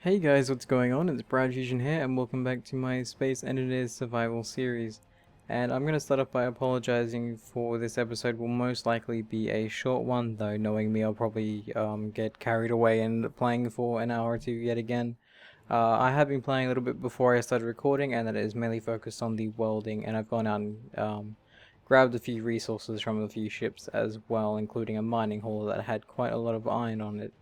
Hey guys, what's going on? It's BradPhusion here, and welcome back to my Space Engineers Survival series. And I'm going to start off by apologizing for this episode. Will most likely be a short one, though knowing me, I'll probably get carried away and playing for an hour or two yet again. I have been playing a little bit before I started recording, and that is mainly focused on the welding, and I've gone out and grabbed a few resources from a few ships as well, including a mining hauler that had quite a lot of iron on it.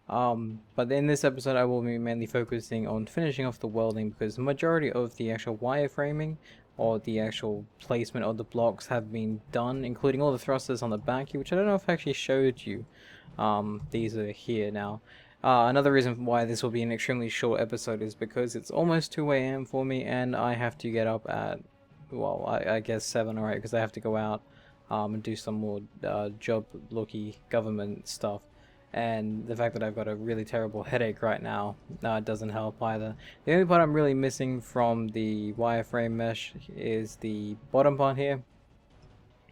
But in this episode I will be mainly focusing on finishing off the welding because the majority of the actual wireframing or the actual placement of the blocks have been done, including all the thrusters on the back here, which I don't know if I actually showed you. These are here now. Another reason why this will be an extremely short episode is because it's almost 2 a.m. for me and I have to get up at, well, I guess 7 or 8 because I have to go out and do some more job-looky government stuff. And the fact that I've got a really terrible headache right now doesn't help either. The only part I'm really missing from the wireframe mesh is the bottom part here,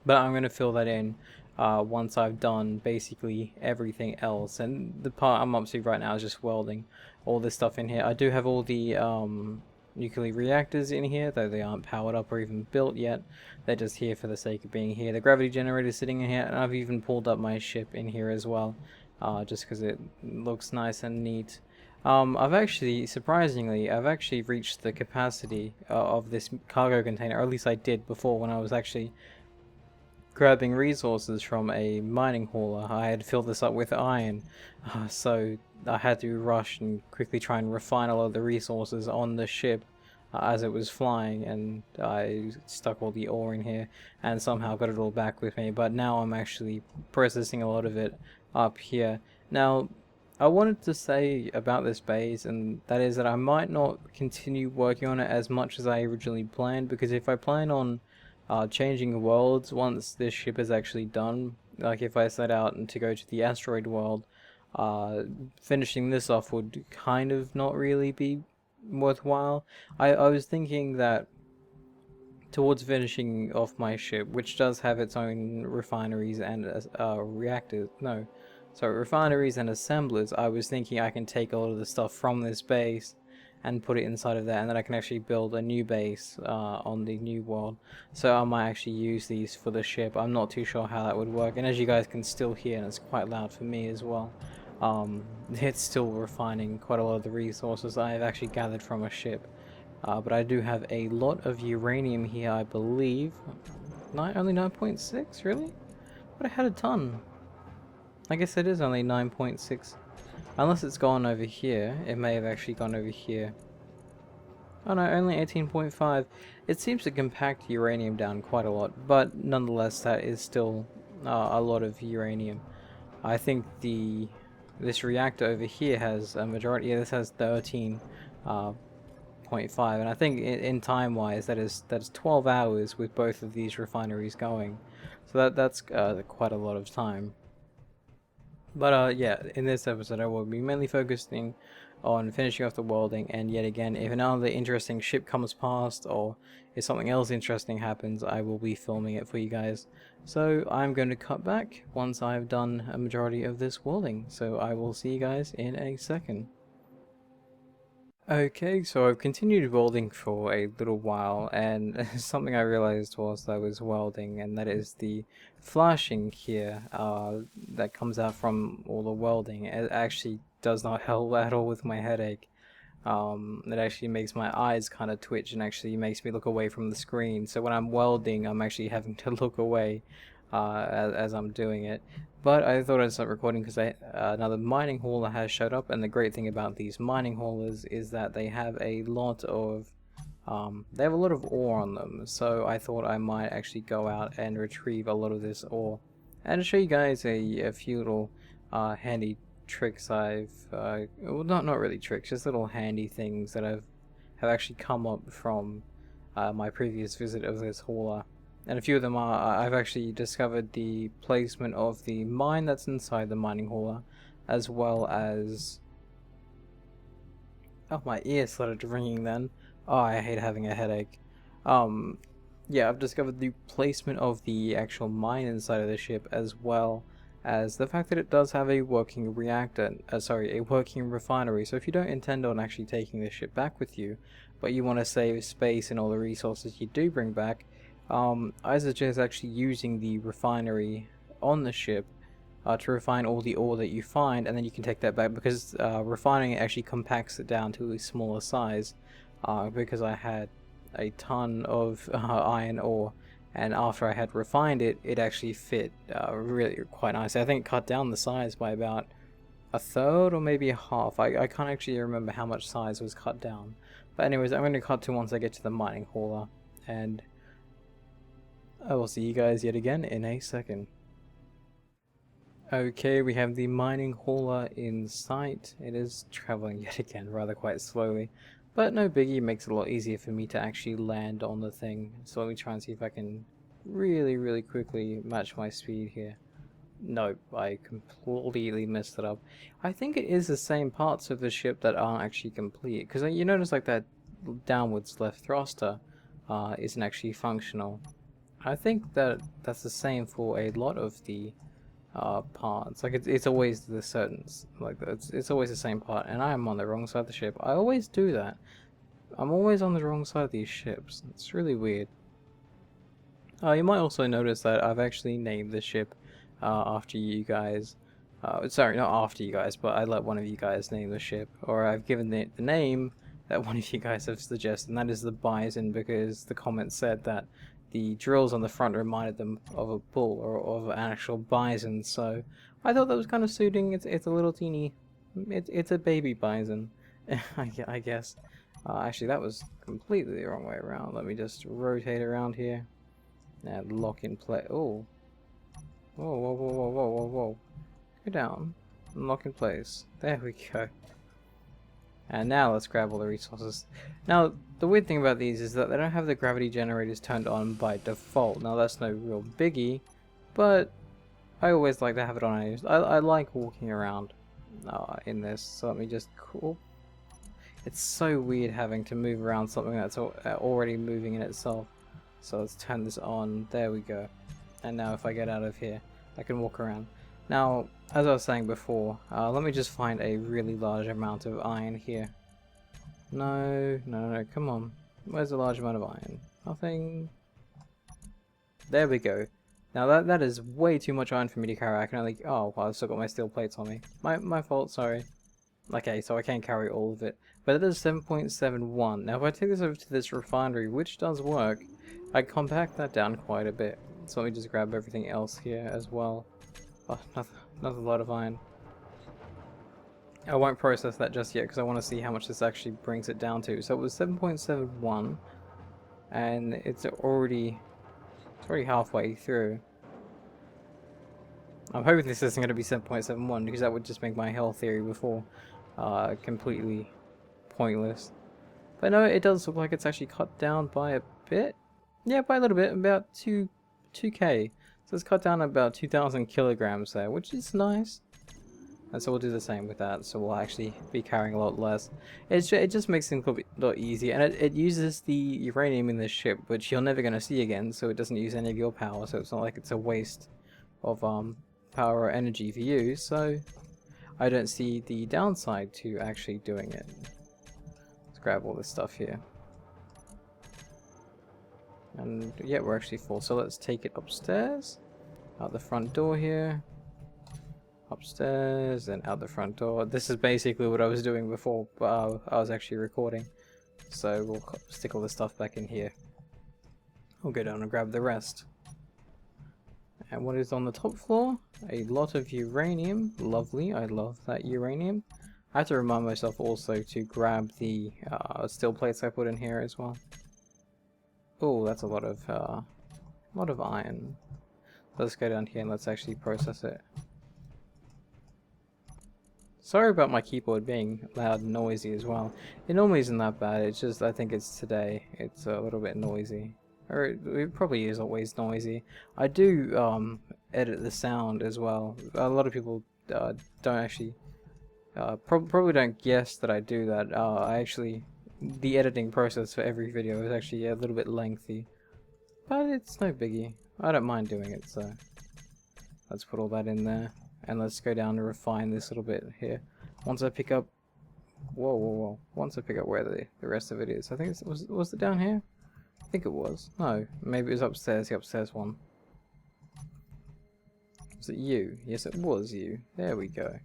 but I'm going to fill that in once I've done basically everything else. And the part I'm up to right now is just welding all this stuff in here. I do have all the nuclear reactors in here, though they aren't powered up or even built yet. They're just here for the sake of being here. The gravity generator is sitting in here, and I've even pulled up my ship in here as well. Just because it looks nice and neat. I've actually, surprisingly, I've actually reached the capacity of this cargo container, or at least I did before when I was actually grabbing resources from a mining hauler. I had filled this up with iron, so I had to rush and quickly try and refine a lot of the resources on the ship as it was flying, and I stuck all the ore in here and somehow got it all back with me. But now I'm actually processing a lot of it up here. Now, I wanted to say about this base, and that is that I might not continue working on it as much as I originally planned, because if I plan on changing worlds once this ship is actually done, like if I set out and to go to the asteroid world, finishing this off would kind of not really be worthwhile. I was thinking that towards finishing off my ship, which does have its own refineries and reactors, no, sorry, refineries and assemblers, I was thinking I can take a lot of the stuff from this base and put it inside of that, and then I can actually build a new base on the new world. So I might actually use these for the ship. I'm not too sure how that would work, and as you guys can still hear, and it's quite loud for me as well, it's still refining quite a lot of the resources I have actually gathered from a ship. But I do have a lot of uranium here, I believe. Only 9.6, really? But I had a ton. I guess it is only 9.6. Unless it's gone over here. It may have actually gone over here. Oh no, only 18.5. It seems to compact uranium down quite a lot, but nonetheless that is still a lot of uranium. I think this reactor over here has a majority. Yeah, this has 13. 0.5, and I think in time wise that's 12 hours with both of these refineries going, so that's quite a lot of time. But yeah, in this episode I will be mainly focusing on finishing off the welding, and yet again, if another interesting ship comes past or if something else interesting happens, I will be filming it for you guys. So I'm going to cut back once I've done a majority of this welding, so I will see you guys in a second. Okay, so I've continued welding for a little while, and something I realized whilst I was welding, and that is the flashing here that comes out from all the welding. It actually does not help at all with my headache. It actually makes my eyes kind of twitch and actually makes me look away from the screen. So when I'm welding, I'm actually having to look away as I'm doing it. But I thought I'd start recording because another mining hauler has showed up, and the great thing about these mining haulers is that they have a lot of ore on them. So I thought I might actually go out and retrieve a lot of this ore, and show you guys a few little handy tricks I've well, not really tricks, just little handy things that have actually come up from my previous visit of this hauler. And a few of them are, I've actually discovered the placement of the mine that's inside the mining hauler, as well as... Oh, my ear started ringing then. Oh, I hate having a headache. Yeah, I've discovered the placement of the actual mine inside of the ship, as well as the fact that it does have a working reactor, a working refinery. So if you don't intend on actually taking the ship back with you, but you want to save space and all the resources you do bring back, I suggest actually using the refinery on the ship to refine all the ore that you find, and then you can take that back, because refining it actually compacts it down to a smaller size, because I had a ton of iron ore, and after I had refined it, it actually fit really quite nicely. I think it cut down the size by about a third or maybe a half. I can't actually remember how much size was cut down. But anyways, I'm going to cut to once I get to the mining hauler, and I will see you guys yet again in a second. Okay, we have the mining hauler in sight. It is traveling yet again rather quite slowly, but no biggie, it makes it a lot easier for me to actually land on the thing. So let me try and see if I can really quickly match my speed here. Nope, I completely messed it up. I think it is the same parts of the ship that aren't actually complete, because you notice like that downwards left thruster isn't actually functional. I think that that's the same for a lot of the parts. Like it's always the certain, like it's always the same part, and I am on the wrong side of the ship. I always do that. I'm always on the wrong side of these ships. It's really weird. You might also notice that I've actually named the ship after you guys. Sorry, not after you guys, but I let one of you guys name the ship, or I've given it the name that one of you guys have suggested, and that is the Bison, because the comment said that the drills on the front reminded them of a bull or of an actual bison. So I thought that was kind of suiting. It's a little teeny, it's a baby bison, I guess. Actually, that was completely the wrong way around. Let me just rotate around here and lock in place. Oh, whoa! Go down and lock in place. There we go. And now let's grab all the resources. Now, the weird thing about these is that they don't have the gravity generators turned on by default. Now, that's no real biggie, but I always like to have it on. I like walking around in this, so let me just... Cool. It's so weird having to move around something that's already moving in itself. So let's turn this on. There we go. And now if I get out of here, I can walk around. Now, as I was saying before, let me just find a really large amount of iron here. No, come on. Where's a large amount of iron? Nothing. There we go. Now that is way too much iron for me to carry. I can only... Oh, well, I've still got my steel plates on me. My fault, sorry. Okay, so I can't carry all of it. But it is 7.71. Now if I take this over to this refinery, which does work, I compact that down quite a bit. So let me just grab everything else here as well. Oh, another lot of iron. I won't process that just yet because I want to see how much this actually brings it down to. So it was 7.71, and it's already halfway through. I'm hoping this isn't going to be 7.71 because that would just make my hell theory before completely pointless. But no, it does look like it's actually cut down by a bit. Yeah, by a little bit, about 2k. So it's cut down about 2,000 kilograms there, which is nice. And so we'll do the same with that, so we'll actually be carrying a lot less. It just makes things a lot easier, and it uses the uranium in this ship, which you're never going to see again, so it doesn't use any of your power, so it's not like it's a waste of power or energy for you, so I don't see the downside to actually doing it. Let's grab all this stuff here. And yeah, we're actually full, so let's take it upstairs, out the front door here. Upstairs and out the front door. This is basically what I was doing before, but I was actually recording. So we'll stick all the stuff back in here. I'll go down and grab the rest. And what is on the top floor? A lot of uranium. Lovely, I love that uranium. I have to remind myself also to grab the steel plates I put in here as well. Oh, that's a lot of iron. Let's go down here and let's actually process it. Sorry about my keyboard being loud and noisy as well. It normally isn't that bad, it's just I think it's today. It's a little bit noisy. Or it probably is always noisy. I do edit the sound as well. A lot of people don't actually... probably don't guess that I do that. The editing process for every video is actually a little bit lengthy. But it's no biggie. I don't mind doing it, so... Let's put all that in there. And let's go down and refine this little bit here. Once I pick up... Whoa, whoa, whoa. Once I pick up where the rest of it is. I think it was it down here? I think it was. No, maybe it was upstairs, the upstairs one. Was it you? Yes, it was you. There we go.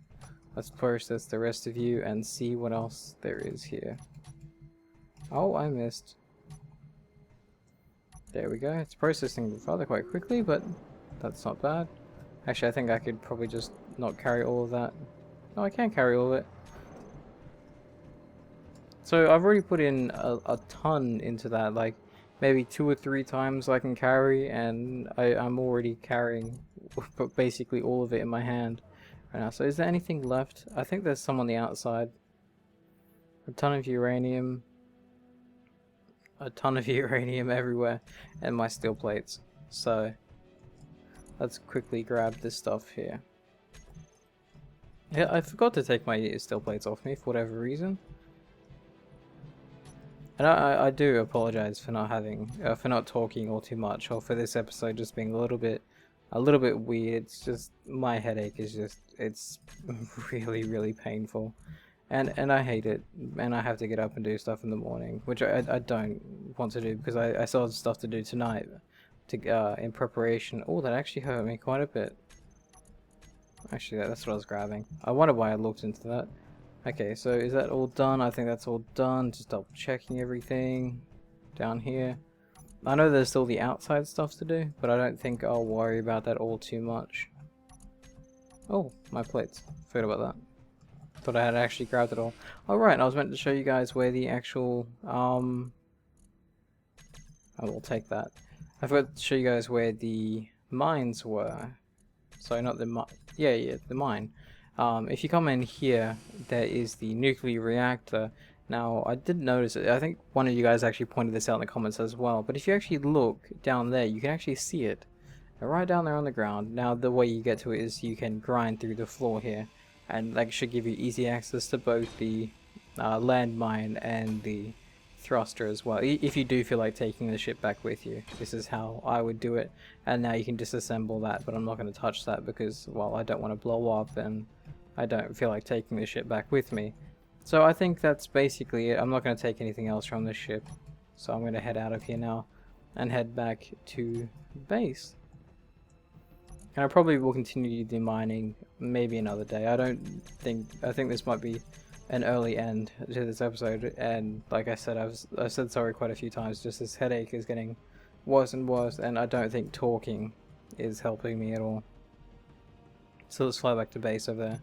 Let's process the rest of you and see what else there is here. Oh, I missed. There we go. It's processing rather quite quickly, but that's not bad. Actually, I think I could probably just not carry all of that. No, I can carry all of it. So I've already put in a ton into that, like maybe 2 or 3 times I can carry, and I'm already carrying basically all of it in my hand right now. So is there anything left? I think there's some on the outside. A ton of uranium. A ton of uranium everywhere, and my steel plates. So let's quickly grab this stuff here. Yeah, I forgot to take my steel plates off me for whatever reason. And I do apologize for not having, for not talking all too much, or for this episode just being a little bit weird. It's just, my headache is just, it's really painful. And I hate it, and I have to get up and do stuff in the morning, which I don't want to do, because I still have stuff to do tonight, to in preparation. Oh, that actually hurt me quite a bit. Actually, that's what I was grabbing. I wonder why I looked into that. Okay, so is that all done? I think that's all done. Just double checking everything down here. I know there's still the outside stuff to do, but I don't think I'll worry about that all too much. Oh, my plates. Forgot about that. Thought I had actually grabbed it all. Alright, I was meant to show you guys where the actual, I will take that. I forgot to show you guys where the mines were. Sorry, not the mine. Yeah, the mine. If you come in here, there is the nuclear reactor. Now, I did notice it. I think one of you guys actually pointed this out in the comments as well. But if you actually look down there, you can actually see it. Right down there on the ground. Now, the way you get to it is you can grind through the floor here. And that should give you easy access to both the landmine and the thruster as well. If you do feel like taking the ship back with you. This is how I would do it. And now you can disassemble that. But I'm not going to touch that because, well, I don't want to blow up and I don't feel like taking the ship back with me. So I think that's basically it. I'm not going to take anything else from this ship. So I'm going to head out of here now and head back to base. And I probably will continue the mining maybe another day. I think this might be an early end to this episode. And like I said, I've said sorry quite a few times. Just this headache is getting worse and worse. And I don't think talking is helping me at all. So let's fly back to base over there.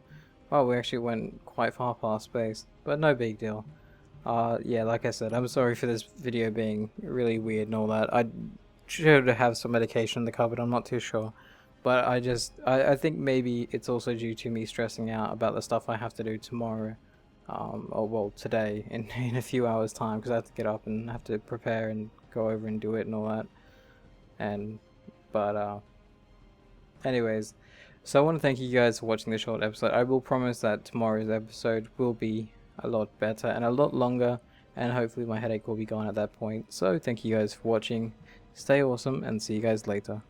Well, we actually went quite far past base, but no big deal. Yeah, like I said, I'm sorry for this video being really weird and all that. I should have some medication in the cupboard, I'm not too sure. But I think maybe it's also due to me stressing out about the stuff I have to do tomorrow. Or well, today, in a few hours time, because I have to get up and have to prepare and go over and do it and all that. Anyways, so I want to thank you guys for watching this short episode. I will promise that tomorrow's episode will be a lot better and a lot longer, and hopefully my headache will be gone at that point. So thank you guys for watching, stay awesome, and see you guys later.